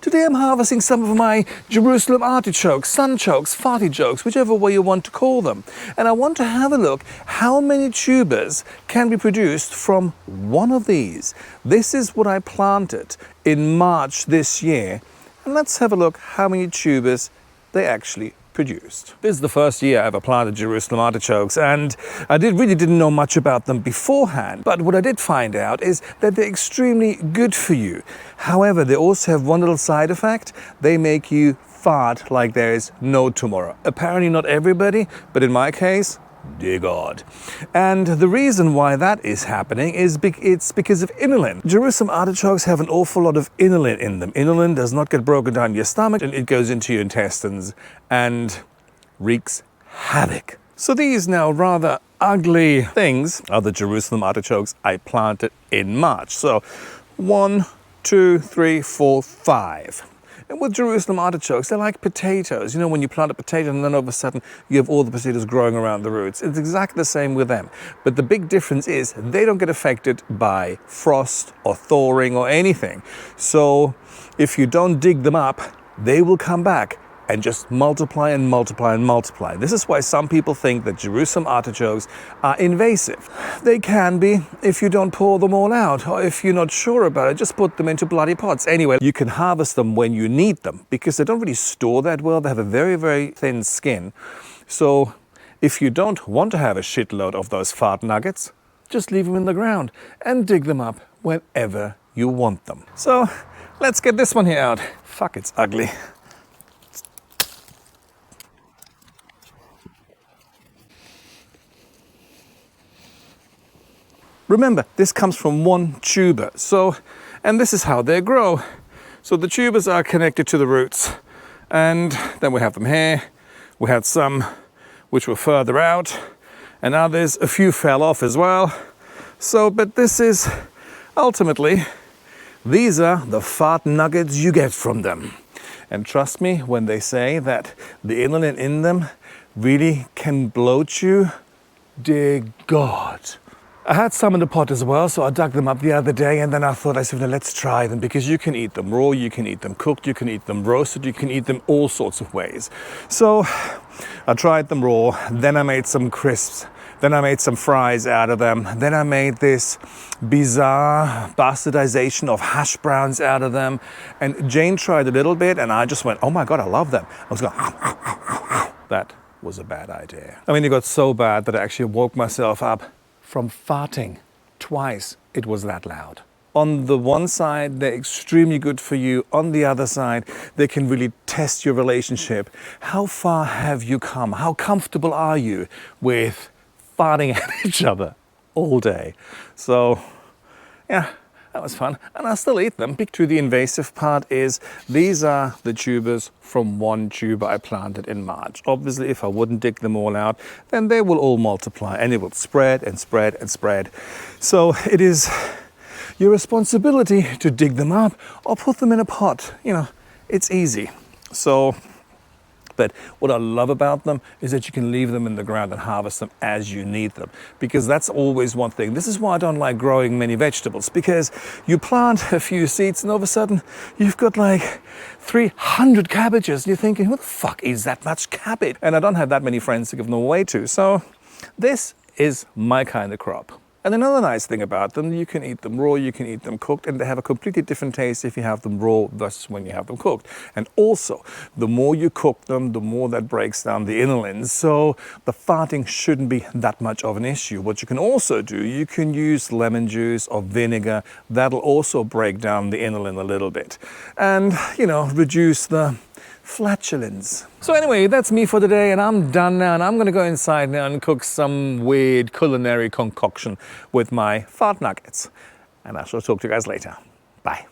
Today I'm harvesting some of my Jerusalem artichokes, sunchokes, fartnuggets, whichever way you want to call them. And I want to have a look how many tubers can be produced from one of these. This is what I planted in March this year. And let's have a look how many tubers they actually produced. This is the first year I ever planted Jerusalem artichokes, and I really didn't know much about them beforehand. But what I did find out is that they're extremely good for you. However, they also have one little side effect. They make you fart like there is no tomorrow. Apparently not everybody, but in my case, dear God. And the reason why that is happening is it's because of inulin. Jerusalem artichokes have an awful lot of inulin in them. Inulin does not get broken down in your stomach, and it goes into your intestines and wreaks havoc. So these now rather ugly things are the Jerusalem artichokes I planted in March. So 1, 2, 3, 4, 5. And with Jerusalem artichokes, they're like potatoes. You know, when you plant a potato and then all of a sudden you have all the potatoes growing around the roots. It's exactly the same with them. But the big difference is they don't get affected by frost or thawing or anything. So if you don't dig them up, they will come back and just multiply and multiply and multiply. This is why some people think that Jerusalem artichokes are invasive. They can be if you don't pour them all out, or if you're not sure about it, just put them into bloody pots. Anyway, you can harvest them when you need them because they don't really store that well. They have a very, very thin skin. So if you don't want to have a shitload of those fart nuggets, just leave them in the ground and dig them up whenever you want them. So let's get this one here out. Fuck, it's ugly. Remember, this comes from one tuber, and this is how they grow. So the tubers are connected to the roots, and then we have them here. We had some which were further out, and others, a few fell off as well. So, but this is, ultimately, these are the fart nuggets you get from them. And trust me when they say that the inulin in them really can bloat you, dear God. I had some in the pot as well, so I dug them up the other day, and then I thought, let's try them, because you can eat them raw, you can eat them cooked, you can eat them roasted, you can eat them all sorts of ways. So I tried them raw, then I made some crisps, then I made some fries out of them, then I made this bizarre bastardization of hash browns out of them, and Jane tried a little bit, and I just went, oh my God, I love them. I was going, that was a bad idea. I mean, it got so bad that I actually woke myself up from farting twice. It was that loud. On the one side, they're extremely good for you. On the other side, they can really test your relationship. How far have you come? How comfortable are you with farting at each other all day? So, yeah, that was fun. And I still eat them. To the invasive part is, these are the tubers from one tuber I planted in March. Obviously, if I wouldn't dig them all out, then they will all multiply and it will spread and spread and spread. So it is your responsibility to dig them up or put them in a pot. You know, it's easy. So, but what I love about them is that you can leave them in the ground and harvest them as you need them, because that's always one thing. This is why I don't like growing many vegetables, because you plant a few seeds and all of a sudden you've got like 300 cabbages. And you're thinking, who the fuck eats that much cabbage? And I don't have that many friends to give them away to. So this is my kind of crop. And another nice thing about them, you can eat them raw, you can eat them cooked, and they have a completely different taste if you have them raw versus when you have them cooked. And also, the more you cook them, the more that breaks down the inulin. So the farting shouldn't be that much of an issue. What you can also do, you can use lemon juice or vinegar. That'll also break down the inulin a little bit. And, you know, reduce the flatulence. So anyway, that's me for today, and I'm done now, and I'm gonna go inside now and cook some weird culinary concoction with my fart nuggets. And I shall talk to you guys later. Bye.